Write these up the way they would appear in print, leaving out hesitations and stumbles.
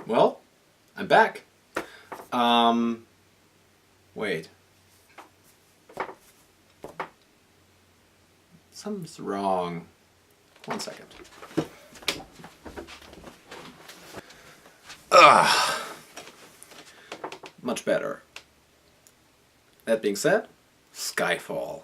Well, I'm back. Wait. Something's wrong. 1 second. Ugh. Much better. That being said, Skyfall.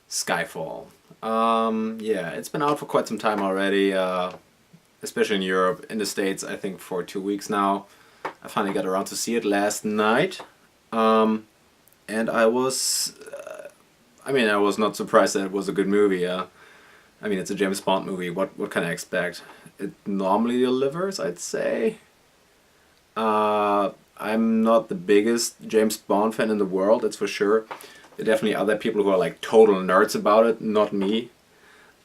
Skyfall. Yeah, it's been out for quite some time already, especially in Europe. In the States, I think for 2 weeks now. I finally got around to see it last night, and I was not surprised that it was a good movie. I mean, it's a James Bond movie. What can I expect? It normally delivers, I'd say. I'm not the biggest James Bond fan in the world, that's for sure. There are definitely other people who are like total nerds about it, not me.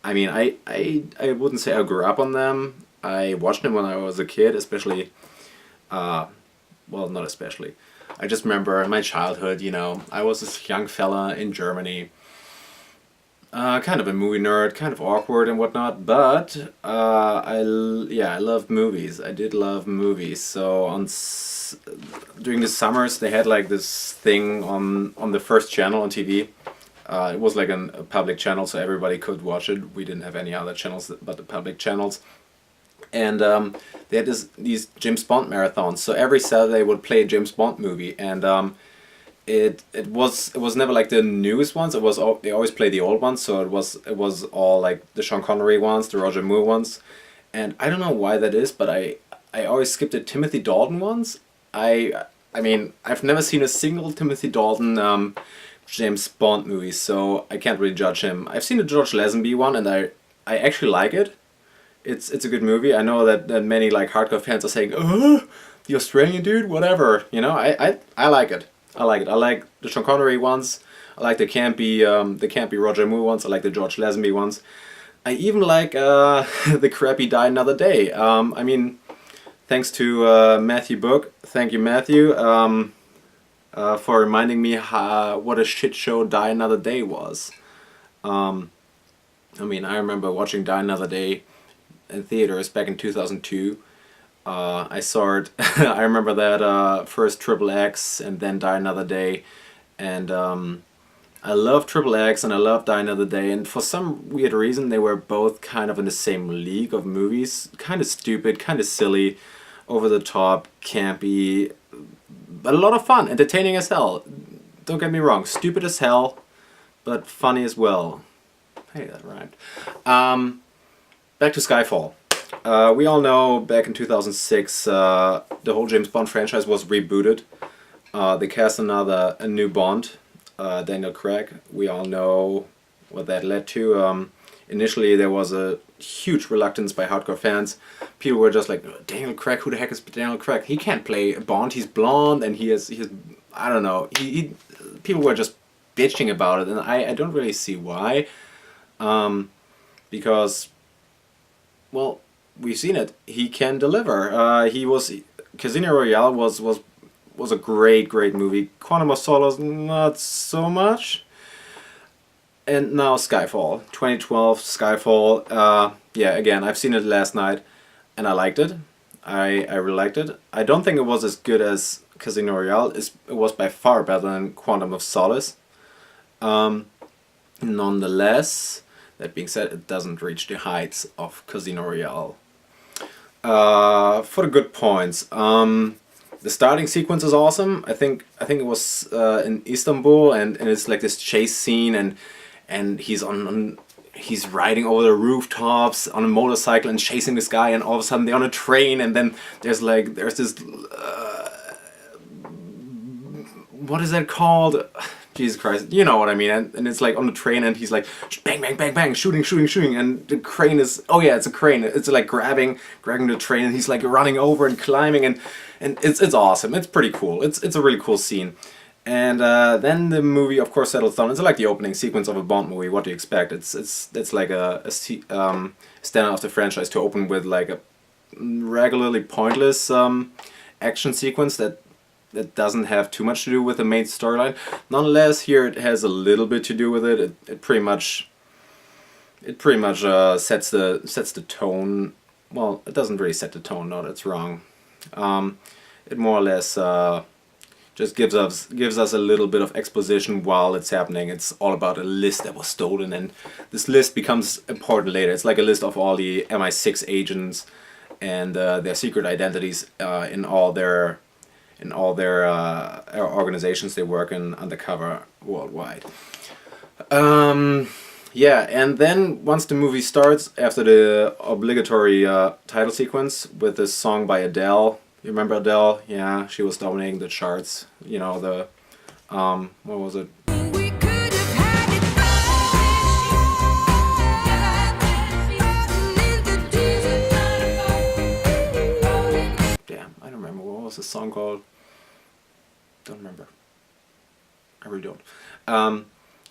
I mean, I wouldn't say I grew up on them. I watched them when I was a kid, especially, well, not especially. I just remember in my childhood, you know, I was this young fella in Germany. Kind of a movie nerd, kind of awkward and whatnot, but I loved movies. I did love movies. So during the summers, they had like this thing on the first channel on TV. It was like a public channel, so everybody could watch it. We didn't have any other channels but the public channels. And they had these James Bond marathons. So every Saturday would play a James Bond movie, and it was never like the newest ones. They always play the old ones. So it was all like the Sean Connery ones, the Roger Moore ones, and I don't know why that is, but I always skipped the Timothy Dalton ones. I mean, I've never seen a single Timothy Dalton James Bond movie, so I can't really judge him. I've seen the George Lazenby one, and I actually like it. It's a good movie. I know that many like hardcore fans are saying, "Oh, the Australian dude, whatever." You know, I like it. I like it. I like the Sean Connery ones. I like the campy Roger Moore ones. I like the George Lazenby ones. I even like the crappy Die Another Day. I mean, thanks to Matthew Book. Thank you, Matthew, for reminding me what a shit show Die Another Day was. I mean, I remember watching Die Another Day in theaters back in 2002. I saw it. I remember that first Triple X and then Die Another Day, and I love Triple X and I love Die Another Day, and for some weird reason they were both kind of in the same league of movies. Kind of stupid, kind of silly, over the top, campy, but a lot of fun, entertaining as hell. Don't get me wrong, stupid as hell, but funny as well. Hey, that rhymed. Back to Skyfall. We all know back in 2006 the whole James Bond franchise was rebooted. They cast a new Bond, Daniel Craig. We all know what that led to. Initially there was a huge reluctance by hardcore fans. People were just like, Daniel Craig, who the heck is Daniel Craig? He can't play Bond, he's blonde and he has I don't know. People were just bitching about it, and I don't really see why. Because, well, we've seen it. He can deliver. Casino Royale was a great movie. Quantum of Solace, not so much. And now Skyfall, 2012 Skyfall. Yeah, again, I've seen it last night, and I liked it. I really liked it. I don't think it was as good as Casino Royale. It was by far better than Quantum of Solace. Nonetheless, that being said, it doesn't reach the heights of Casino Royale. For the good points, the starting sequence is awesome. I think it was in Istanbul, and it's like this chase scene, and he's riding over the rooftops on a motorcycle and chasing this guy, and all of a sudden they're on a train, and then there's this what is that called? Jesus Christ, you know what I mean, and it's like on the train, and he's like bang bang bang bang, shooting, and the crane is, oh yeah, it's a crane, it's like grabbing the train, and he's like running over and climbing, and it's awesome. It's pretty cool. It's a really cool scene, And then the movie, of course, settles down. It's like the opening sequence of a Bond movie. What do you expect? It's like a standard of the franchise to open with like a regularly pointless action sequence that doesn't have too much to do with the main storyline. Nonetheless, here it has a little bit to do with it. It pretty much sets the tone. Well, it doesn't really set the tone. No, that's wrong. It more or less just gives us a little bit of exposition while it's happening. It's all about a list that was stolen, and this list becomes important later. It's like a list of all the MI6 agents and their secret identities in all their organizations they work in undercover worldwide. Yeah, and then once the movie starts, after the obligatory title sequence with this song by Adele. You remember Adele? Yeah, she was dominating the charts. You know, the what was it? Damn, I don't remember. What was the song called? Don't remember. I really don't.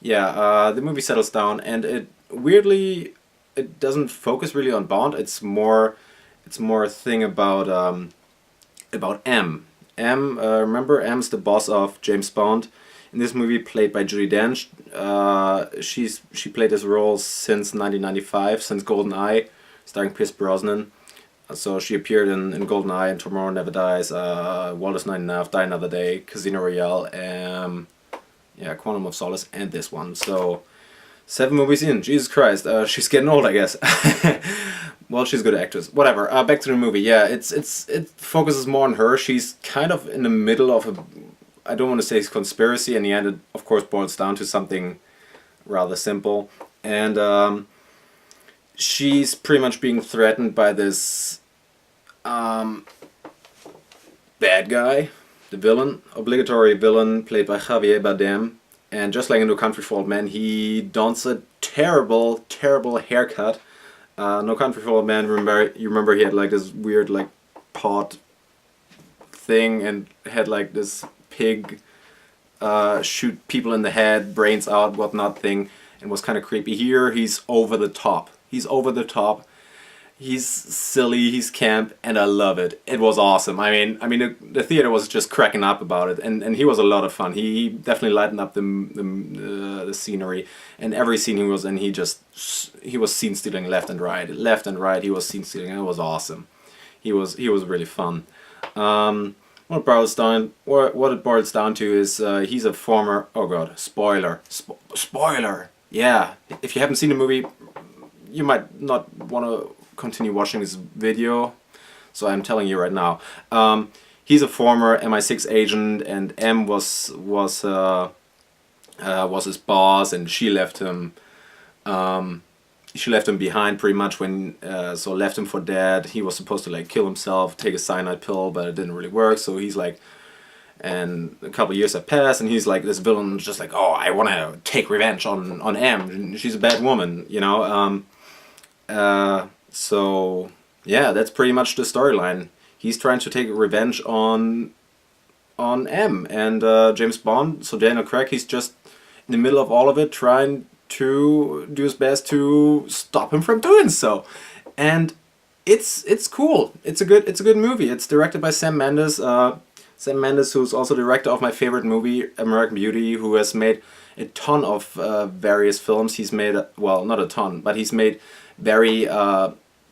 Yeah, the movie settles down, and it doesn't focus really on Bond. It's more a thing about M. Remember, M's the boss of James Bond. In this movie, played by Judi Dench. She played this role since 1995, since GoldenEye, starring Pierce Brosnan. So she appeared in GoldenEye and Tomorrow Never Dies, Walrus 99, Die Another Day, Casino Royale, Quantum of Solace, and this one. So 7 movies in. Jesus Christ, she's getting old, I guess. Well, she's a good actress. Whatever. Back to the movie. Yeah, it focuses more on her. She's kind of in the middle of a, I don't want to say it's conspiracy. In the end, it of course boils down to something rather simple, and she's pretty much being threatened by this bad guy, the villain, obligatory villain, played by Javier Bardem. And just like in No Country for Old Men, he dons a terrible, terrible haircut. No Country for Old Men, you remember he had like this weird like pot thing and had like this pig shoot people in the head, brains out, whatnot thing, and was kind of creepy. Here he's over the top. He's over the top. He's silly, he's camp, and I love it. It was awesome. I mean, the theater was just cracking up about it, and he was a lot of fun. He definitely lightened up the scenery, and every scene he was in, he was scene stealing left and right. He was scene stealing, and it was awesome. He was really fun. What it boils down to is he's a former, oh god, spoiler. Yeah, if you haven't seen the movie, you might not want to continue watching this video, so I'm telling you right now. He's a former MI6 agent, and M was his boss, and she left him. She left him behind pretty much when, so left him for dead. He was supposed to like kill himself, take a cyanide pill, but it didn't really work. So he's like, and a couple of years have passed, and he's like, this villain just like, oh, I want to take revenge on M. She's a bad woman, you know. So yeah, that's pretty much the storyline. He's trying to take revenge on M, and James Bond, so Daniel Craig, he's just in the middle of all of it, trying to do his best to stop him from doing so. And it's cool. It's a good movie. It's directed by Sam Mendes. Sam Mendes, who's also director of my favorite movie, American Beauty, who has made a ton of various films. He's made, well, not a ton, but he's made very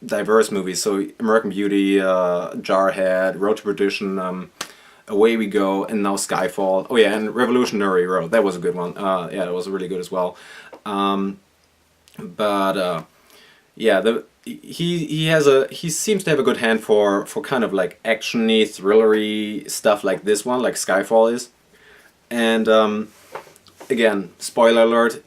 diverse movies. So American Beauty, Jarhead, Road to Perdition, Away We Go, and now Skyfall. Oh yeah, and Revolutionary Road. That was a good one. Yeah, that was really good as well. Yeah, he seems to have a good hand for kind of like actiony, thrillery stuff like this one, like Skyfall is. And again, spoiler alert.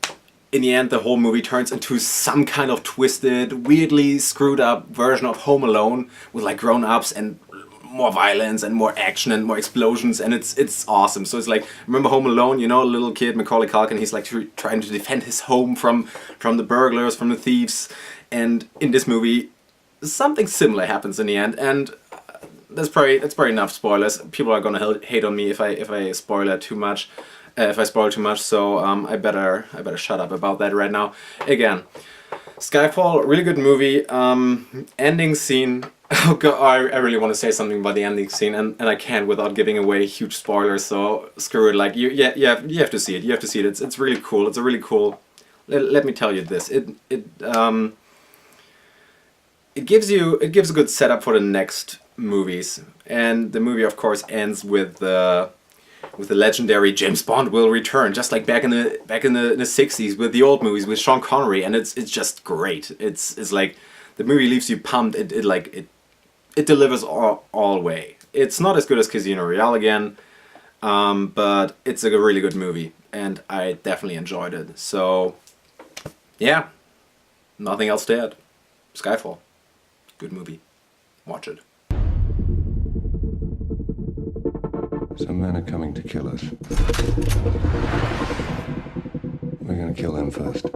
In the end, the whole movie turns into some kind of twisted, weirdly screwed up version of Home Alone with like grown-ups and more violence and more action and more explosions, and it's awesome. So it's like, remember Home Alone, you know, a little kid, Macaulay Culkin, he's like trying to defend his home from the burglars, from the thieves, and in this movie something similar happens in the end, and that's probably enough spoilers. People are gonna hate on me if I spoil it too much. If I spoil too much, so I better shut up about that right now. Again, Skyfall, really good movie. Ending scene. Oh god, I really want to say something about the ending scene, and I can't without giving away huge spoilers. So screw it. Like you have to see it. You have to see it. It's really cool. It's a really cool. Let me tell you this. It gives a good setup for the next movies, and the movie of course ends with the legendary James Bond will return, just like back in the 60s with the old movies with Sean Connery, and it's just great. It's like the movie leaves you pumped. It delivers all way. It's not as good as Casino Royale again, but it's a really good movie, and I definitely enjoyed it. So yeah, nothing else to add. Skyfall. Good movie. Watch it. Some men are coming to kill us. We're gonna kill them first.